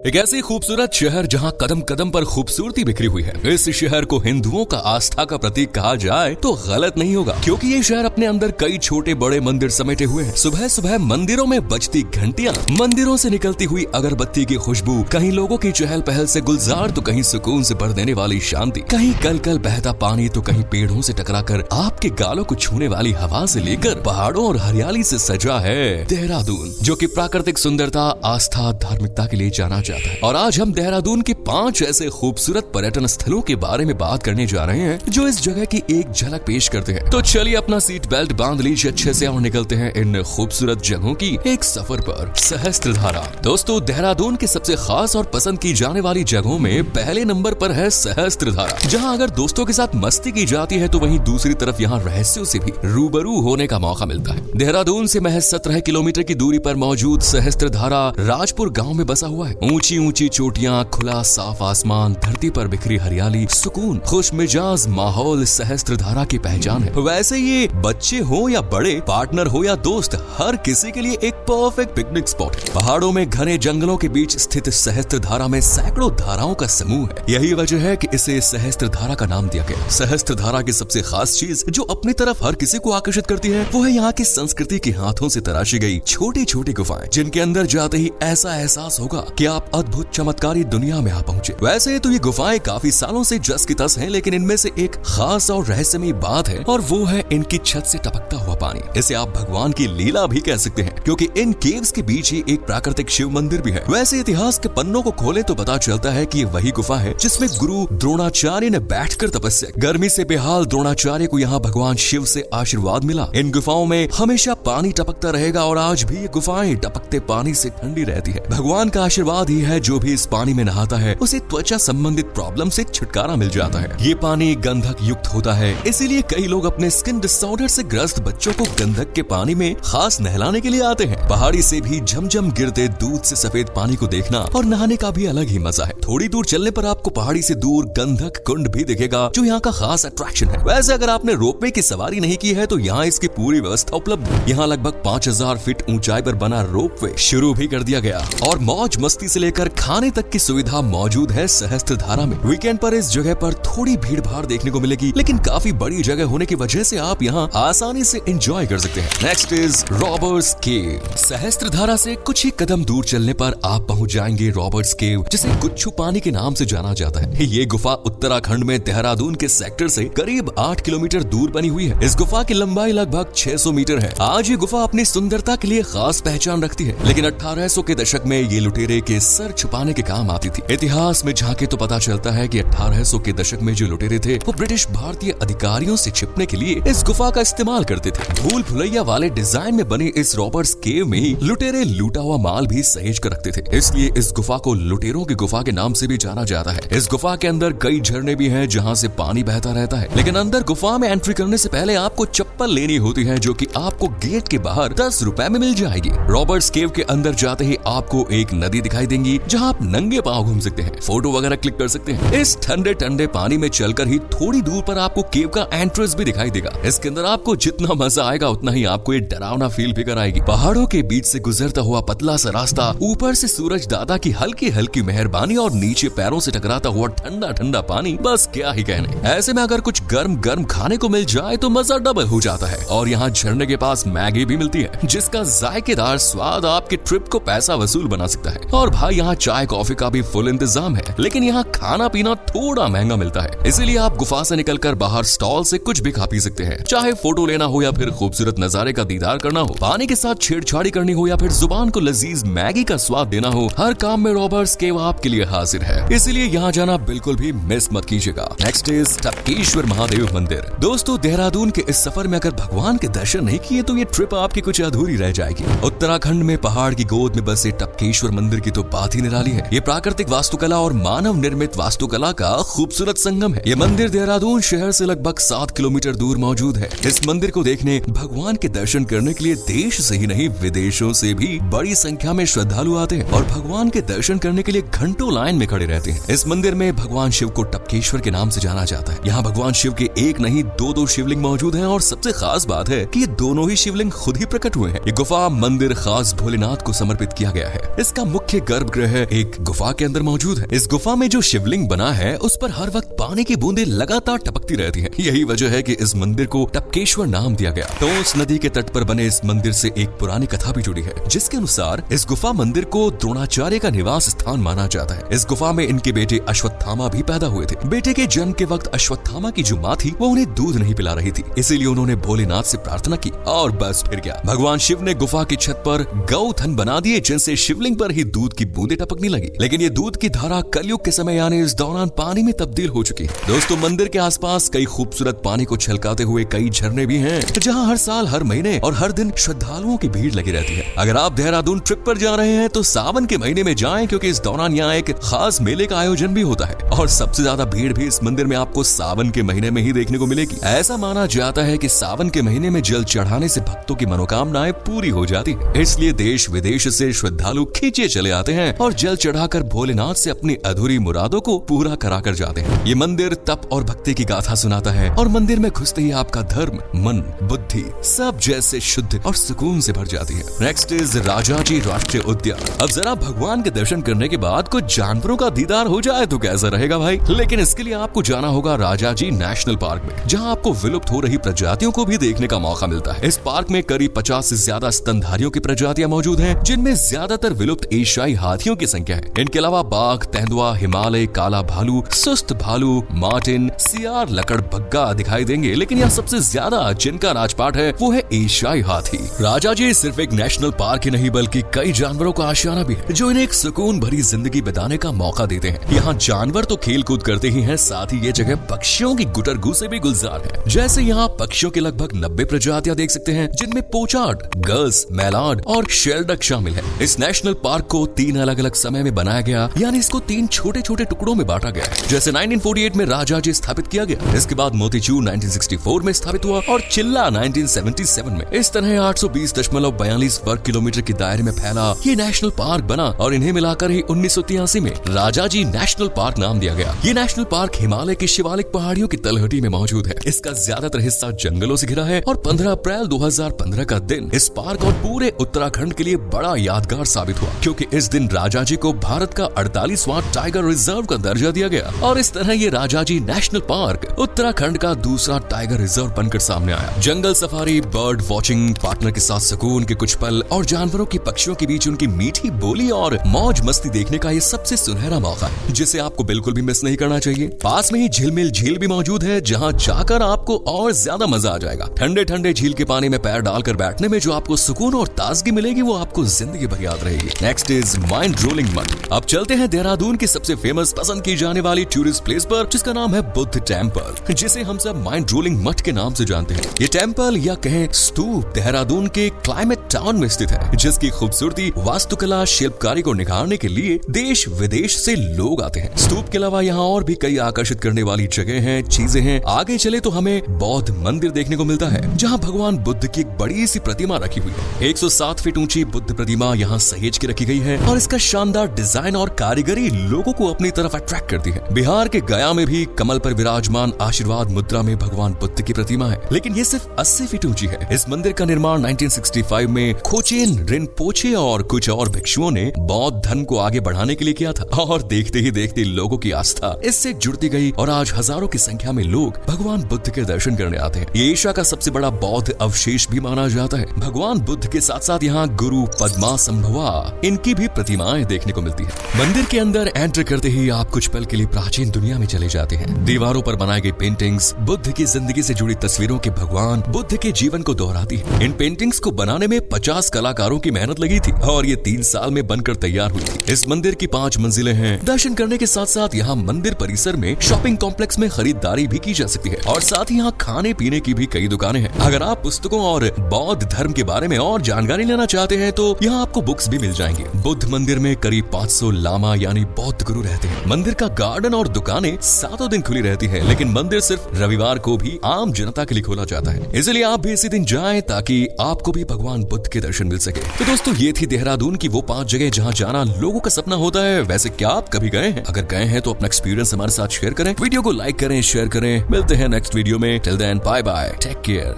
एक ऐसी खूबसूरत शहर जहां कदम कदम पर खूबसूरती बिखरी हुई है। इस शहर को हिंदुओं का आस्था का प्रतीक कहा जाए तो गलत नहीं होगा, क्योंकि ये शहर अपने अंदर कई छोटे बड़े मंदिर समेटे हुए हैं। सुबह सुबह मंदिरों में बजती घंटियां, मंदिरों से निकलती हुई अगरबत्ती की खुशबू, कहीं लोगों की चहल पहल से गुलजार तो कहीं सुकून से भर देने वाली शांति, कहीं कल कल बहता पानी तो कहीं पेड़ों से टकराकर आपके गालों को छूने वाली हवा से लेकर पहाड़ों और हरियाली से सजा है देहरादून, जो कि प्राकृतिक सुंदरता, आस्था, धार्मिकता के लिए जाना जाता है। और आज हम देहरादून के 5 ऐसे खूबसूरत पर्यटन स्थलों के बारे में बात करने जा रहे हैं जो इस जगह की एक झलक पेश करते हैं। तो चलिए अपना सीट बेल्ट बांध लीजिए अच्छे से और निकलते हैं इन खूबसूरत जगहों की एक सफर पर। सहस्त्रधारा। दोस्तों, देहरादून की सबसे खास और पसंद की जाने वाली जगहों में पहले नंबर पर है सहस्त्रधारा, जहां अगर दोस्तों के साथ मस्ती की जाती है तो वहीं दूसरी तरफ यहाँ रहस्यों से भी रूबरू होने का मौका मिलता है। देहरादून से महज 17 किलोमीटर की दूरी पर मौजूद सहस्त्रधारा राजपुर गाँव में बसा हुआ है। ऊंची ऊंची चोटियां, खुला साफ आसमान, धरती पर बिखरी हरियाली, सुकून, खुश मिजाज माहौल सहस्त्रधारा की पहचान है। वैसे ये बच्चे हो या बड़े, पार्टनर हो या दोस्त, हर किसी के लिए एक परफेक्ट पिकनिक स्पॉट है। पहाड़ों में घने जंगलों के बीच स्थित सहस्त्रधारा में सैकड़ों धाराओं का समूह है। यही वजह है कि इसे सहस्त्रधारा का नाम दिया गया। सहस्त्रधारा की सबसे खास चीज जो अपनी तरफ हर किसी को आकर्षित करती है वो है यहाँ की संस्कृति की हाथों से तराशी गई छोटी छोटी गुफाएं, जिनके अंदर जाते ही ऐसा एहसास होगा कि आप अद्भुत चमत्कारी दुनिया में आ पहुंचे। वैसे तो ये गुफाएं काफी सालों से जस की तस हैं, लेकिन इनमें से एक खास और रहस्यमयी बात है और वो है इनकी छत से टपकता हुआ पानी। इसे आप भगवान की लीला भी कह सकते हैं, क्योंकि इन केव्स के बीच ही एक प्राकृतिक शिव मंदिर भी है। वैसे इतिहास के पन्नों को खोले तो पता चलता है कि ये वही गुफा है जिसमें गुरु द्रोणाचार्य ने बैठकर तपस्या, गर्मी से बेहाल द्रोणाचार्य को यहाँ भगवान शिव से आशीर्वाद मिला। इन गुफाओं में हमेशा पानी टपकता रहेगा और आज भी ये गुफाएं टपकते पानी से ठंडी रहती है। भगवान का आशीर्वाद ही है जो भी इस पानी में नहाता है उसे त्वचा संबंधित प्रॉब्लम से छुटकारा मिल जाता है। ये पानी गंधक युक्त होता है, इसीलिए कई लोग अपने स्किन डिसऑर्डर से ग्रस्त बच्चों को गंधक के पानी में खास नहलाने के लिए आते हैं। पहाड़ी से भी झमझम गिरते दूध से सफेद पानी को देखना और नहाने का भी अलग ही मजा है। थोड़ी दूर चलने पर आपको पहाड़ी से दूर गंधक कुंड भी दिखेगा, जो यहाँ का खास अट्रैक्शन है। वैसे अगर आपने रोपवे की सवारी नहीं की है तो यहाँ इसकी पूरी व्यवस्था उपलब्ध है। यहाँ लगभग 5000 फीट ऊंचाई पर बना रोपवे शुरू भी कर दिया गया और मौज मस्ती से लेकर खाने तक की सुविधा मौजूद है सहस्त्रधारा में। वीकेंड पर इस जगह पर थोड़ी भीड़ भाड़ देखने को मिलेगी, लेकिन काफी बड़ी जगह होने की वजह से आप यहाँ आसानी से एंजॉय कर सकते हैं। नेक्स्ट इज रॉबर्ट्स केव। सहस्त्रधारा से कुछ ही कदम दूर चलने पर आप पहुँच जाएंगे रॉबर्ट्स केव, जिसे गुच्छू पानी के नाम से जाना जाता है। ये गुफा उत्तराखंड में देहरादून के सेक्टर से करीब 8 किलोमीटर दूर बनी हुई है। इस गुफा की लंबाई लगभग 600 मीटर है। आज ये गुफा अपनी सुंदरता के लिए खास पहचान रखती है, लेकिन 1800 के दशक में ये लुटेरे के सर छुपाने के काम आती थी। इतिहास में झांके तो पता चलता है कि 1800 के दशक में जो लुटेरे थे वो ब्रिटिश भारतीय अधिकारियों से छिपने के लिए इस गुफा का इस्तेमाल करते थे। भूल भुलैया वाले डिजाइन में बने इस रॉबर्ट्स केव में ही लुटेरे लूटा हुआ माल भी सहेज कर रखते थे, इसलिए इस गुफा को लुटेरों की गुफा के नाम से भी जाना जाता है। इस गुफा के अंदर कई झरने भी हैं जहाँ से पानी बहता रहता है, लेकिन अंदर गुफा में एंट्री करने से पहले आपको चप्पल लेनी होती है, जो कि आपको गेट के बाहर 10 रुपए में मिल जाएगी। रॉबर्ट्स केव के अंदर जाते ही आपको एक नदी दिखाई देंगी जहाँ आप नंगे पांव घूम सकते हैं, फोटो वगैरह क्लिक कर सकते हैं। इस ठंडे ठंडे पानी में चलकर ही थोड़ी दूर पर आपको केव का एंट्रेंस भी दिखाई देगा। इसके अंदर आपको जितना मजा आएगा उतना ही आपको ये डरावना फील भी कराएगी। पहाड़ों के बीच से गुजरता हुआ पतला सा रास्ता, ऊपर से सूरज दादा की हल्की हल्की मेहरबानी और नीचे पैरों से टकराता हुआ ठंडा ठंडा पानी, बस क्या ही कहने। ऐसे में अगर कुछ गर्म गर्म खाने को मिल जाए तो मजा डबल हो जाता है। और यहाँ झरने के पास मैगी भी मिलती है, जिसका जायकेदार स्वाद आपके ट्रिप को पैसा वसूल बना सकता है। और भाई यहाँ चाय कॉफी का भी फुल इंतजाम है, लेकिन यहाँ खाना पीना थोड़ा महंगा मिलता है, इसीलिए आप गुफा से निकलकर बाहर स्टॉल से कुछ भी खा पी सकते हैं। चाहे फोटो लेना हो या फिर खूबसूरत नजारे का दीदार करना हो, पानी के साथ छेड़छाड़ी करनी हो या फिर जुबान को लजीज मैगी का स्वाद देना हो, हर काम में रॉबर्ट्स केव आपके लिए हाजिर है। इसीलिए यहाँ जाना बिल्कुल भी मिस मत कीजिएगा। नेक्स्ट इज टपकेश्वर महादेव मंदिर। दोस्तों, देहरादून के इस सफर में अगर भगवान के दर्शन नहीं किए तो ये ट्रिप आपकी कुछ अधूरी रह जाएगी। उत्तराखंड में पहाड़ की गोद में बसे टपकेश्वर मंदिर की तो बात ही निराली है। ये प्राकृतिक वास्तुकला और मानव निर्मित वास्तुकला का खूबसूरत संगम है। ये मंदिर देहरादून शहर से लगभग 7 किलोमीटर दूर मौजूद है। इस मंदिर को देखने, भगवान के दर्शन करने के लिए देश से ही नहीं विदेशों से भी बड़ी संख्या में श्रद्धालु आते हैं और भगवान के दर्शन करने के लिए घंटों लाइन में खड़े रहते हैं। इस मंदिर में भगवान शिव को टपकेश्वर के नाम से जाना जाता है। यहाँ भगवान शिव के एक नहीं 2 शिवलिंग मौजूद हैं और सबसे सबसे खास बात है कि ये दोनों ही शिवलिंग खुद ही प्रकट हुए हैं। ये गुफा मंदिर खास भोलेनाथ को समर्पित किया गया है। इसका मुख्य गर्भगृह एक गुफा के अंदर मौजूद है। इस गुफा में जो शिवलिंग बना है उस पर हर वक्त पानी की बूंदें लगातार टपकती रहती हैं। यही वजह है कि इस मंदिर को टपकेश्वर नाम दिया गया। टोंस नदी के तट पर बने इस मंदिर से एक पुरानी कथा भी जुड़ी है, जिसके अनुसार इस गुफा मंदिर को द्रोणाचार्य का निवास स्थान माना जाता है। इस गुफा में इनके बेटे अश्वत्थामा भी पैदा हुए थे। बेटे के जन्म के वक्त अश्वत्थामा की जो माँ थी वो उन्हें दूध नहीं पिला रही थी, इसीलिए उन्होंने भोलेनाथ से प्रार्थना की और बस फिर क्या, भगवान शिव ने गुफा की छत पर गौथन बना दिए, जिनसे शिवलिंग पर ही दूध की बूंदें टपकने लगी। लेकिन ये दूध की धारा कलयुग के समय यानी इस दौरान पानी में तब्दील हो चुकी है। दोस्तों, मंदिर के आसपास कई खूबसूरत पानी को छलकाते हुए कई झरने भी हैं, जहां हर साल, हर महीने और हर दिन श्रद्धालुओं की भीड़ लगी रहती है। अगर आप देहरादून ट्रिप पर जा रहे हैं तो सावन के महीने में जाएं, क्योंकि इस दौरान यहाँ एक खास मेले का आयोजन भी होता है और सबसे ज्यादा भीड़ भी इस मंदिर में आपको सावन के महीने में ही देखने को मिलेगी। ऐसा माना जाता है कि सावन के महीने में जल चढ़ाने से भक्तों की मनोकामनाएं पूरी हो जाती है, इसलिए देश विदेश से श्रद्धालु खींचे चले आते हैं और जल चढ़ाकर भोलेनाथ से अपनी अधूरी मुरादों को पूरा करा कर जाते हैं। ये मंदिर तप और भक्ति की गाथा सुनाता है और मंदिर में घुसते ही आपका धर्म, मन, बुद्धि सब जैसे शुद्ध और सुकून से भर जाती है। नेक्स्ट इज राजाजी राष्ट्रीय उद्यान। अब जरा भगवान के दर्शन करने के बाद कुछ जानवरों का दीदार हो जाए तो कैसा रहेगा भाई, लेकिन इसके लिए आपको जाना होगा राजाजी नेशनल पार्क में, जहां आपको विलुप्त हो रही प्रजातियों को भी देखने का मौका मिलता है। इस पार्क में करीब 50 से ज्यादा स्तनधारियों की प्रजातियां मौजूद हैं, जिनमें ज्यादातर विलुप्त एशियाई हाथियों की संख्या है। इनके अलावा बाघ, तेंदुआ, हिमालय काला भालू, सुस्त भालू, मार्टिन, सियार, लकड़बग्गा दिखाई देंगे, लेकिन यहाँ सबसे ज्यादा जिनका राजपाट है वो है एशियाई हाथी। राजाजी सिर्फ एक नेशनल पार्क ही नहीं बल्कि कई जानवरों का आशियाना भी है, जो इन्हें एक सुकून भरी जिंदगी बिताने का मौका देते हैं। यहाँ जानवर तो खेल कूद करते ही हैं, साथ ही ये जगह पक्षियों की गुटरगू से भी गुलजार है। जैसे यहाँ पक्षियों की लगभग 90 प्रजातियां देख सकते हैं, जिनमें पोचार्ड, गल्स, मैलार्ड और शेरडक शामिल है। इस नेशनल पार्क को 3 अलग अलग समय में बनाया गया, यानी इसको 3 छोटे छोटे टुकड़ों में बांटा गया। जैसे 1948 में राजाजी स्थापित किया गया, इसके बाद मोतीचूर 1964 में स्थापित हुआ और चिल्ला 1977 में। इस तरह 820.42 वर्ग किलोमीटर के दायरे में फैला ये नेशनल पार्क बना और इन्हें मिलाकर ही 1983 में राजाजी नेशनल पार्क नाम दिया गया। ये नेशनल पार्क हिमालय की शिवालिक पहाड़ियों की तलहटी में मौजूद है। इसका ज्यादातर हिस्सा जंगलों से घिरा है और 15 अप्रैल 2015 का दिन इस पार्क और पूरे उत्तराखंड के लिए बड़ा यादगार साबित हुआ, क्योंकि इस दिन राजाजी को भारत का 48वां टाइगर रिजर्व का दर्जा दिया गया और इस तरह ये राजाजी नेशनल पार्क उत्तराखंड का दूसरा टाइगर रिजर्व बनकर सामने आया। जंगल सफारी, बर्ड वॉचिंग, पार्टनर के साथ सुकून के कुछ पल और जानवरों की, पक्षियों के बीच उनकी मीठी बोली और मौज मस्ती देखने का ये सबसे सुनहरा मौका है, जिसे आपको बिल्कुल भी मिस नहीं करना चाहिए। पास में ही झिलमिल झील भी मौजूद है, जहाँ जाकर आपको और ज्यादा मजा आ जाएगा। ठंडे ठंडे झील के पानी में पैर डालकर बैठने में जो आपको सुकून और ताजगी मिलेगी वो आपको जिंदगी भर याद रहेगी। नेक्स्ट इज माइंड रोलिंग मठ। अब चलते हैं देहरादून की सबसे फेमस, पसंद की जाने वाली टूरिस्ट प्लेस पर, जिसका नाम है बुद्ध टेम्पल, जिसे हम सब माइंड रोलिंग मठ के नाम से जानते हैं। ये टेम्पल या कहें स्तूप देहरादून के क्लाइमेट टाउन में स्थित है, जिसकी खूबसूरती, वास्तुकला, शिल्पकारी को निखारने के लिए देश विदेश से लोग आते हैं। स्तूप के अलावा यहाँ और भी कई आकर्षित करने वाली जगह हैं, चीजें हैं। आगे चले तो हमें बौद्ध मंदिर देखने को मिलता है, जहाँ भगवान बुद्ध की एक बड़ी सी प्रतिमा रखी हुई है। 107 फीट ऊंची बुद्ध प्रतिमा यहाँ सहेज के रखी गई है और इसका शानदार डिजाइन और कारीगरी लोगों को अपनी तरफ अट्रैक्ट करती है। बिहार के गया में भी कमल पर विराजमान आशीर्वाद मुद्रा में भगवान बुद्ध की प्रतिमा है, लेकिन ये सिर्फ 80 फीट ऊंची है। इस मंदिर का निर्माण 1965 में खोचेन रिनपोचे और कुछ और भिक्षुओं ने बौद्ध धर्म को आगे बढ़ाने के लिए किया था और देखते ही देखते लोगों की आस्था इससे जुड़ती गई और आज हजारों की संख्या में लोग भगवान बुद्ध के दर्शन करने आते हैं। ये एशिया का सबसे बड़ा बौद्ध अवशेष भी माना जाता है। भगवान बुद्ध के साथ साथ यहाँ गुरु पद्मासंभवा इनकी भी प्रतिमाएं देखने को मिलती है। मंदिर के अंदर एंटर करते ही आप कुछ पल के लिए प्राचीन दुनिया में चले जाते हैं। दीवारों पर बनाई गई पेंटिंग्स बुद्ध की जिंदगी से जुड़ी तस्वीरों के भगवान बुद्ध के जीवन को दोहराती है। इन पेंटिंग्स को बनाने में 50 कलाकारों की मेहनत लगी थी और ये 3 साल में बनकर तैयार हुई थी। इस मंदिर की 5 मंजिलें हैं। दर्शन करने के साथ साथ यहाँ मंदिर परिसर में शॉपिंग कॉम्प्लेक्स में खरीदारी भी की जा सकती है और साथ ही यहाँ खाने पीने की भी कई दुकानें हैं। अगर आप पुस्तकों और बौद्ध धर्म के बारे में और जानकारी लेना चाहते हैं तो यहाँ आपको बुक्स भी मिल जाएंगे। बुद्ध मंदिर में करीब 500 लामा यानी बौद्ध गुरु रहते हैं। मंदिर का गार्डन और दुकानें 7 दिन खुली रहती है, लेकिन मंदिर सिर्फ रविवार को भी आम जनता के लिए खोला जाता है। इसलिए आप भी इसी दिन जाएं ताकि आपको भी भगवान बुद्ध के दर्शन मिल सके। तो दोस्तों, ये थी देहरादून की वो 5 जगह जहाँ जाना लोगों का सपना होता है। वैसे क्या आप कभी गए हैं? अगर गए हैं तो अपना एक्सपीरियंस हमारे साथ शेयर करें, वीडियो को लाइक करें, शेयर करें। मिलते हैं नेक्स्ट वीडियो में। Till then bye bye, take care.